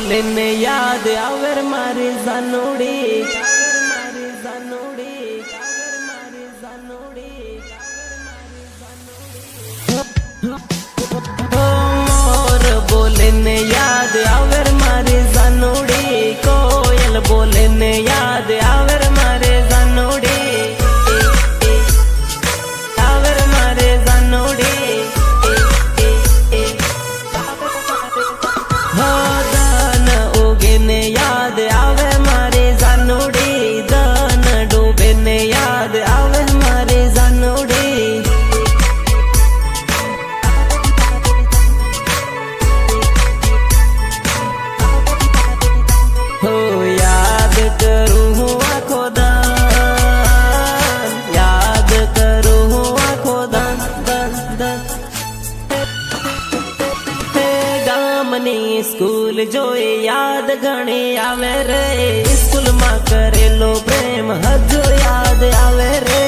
बोले ने याद आवर मारी जानोड़ी मोर बोले ने याद आवर मारी जानोड़ी कोयल बोले ने याद आवर मारे जानोड़ी आवर मारे जानोड़ी हो दान उगे ने याद आवे मारे जानोड़ी दान डूबे ने याद आवे मारे जानोड़ी हो याद करूँ हूँ आँखों दान याद करूँ हूँ आँखों दान दान दान गामनी स्कूल जोए याद घणी आवे रे स्कूल में करेलो प्रेम हजो याद आवे रे।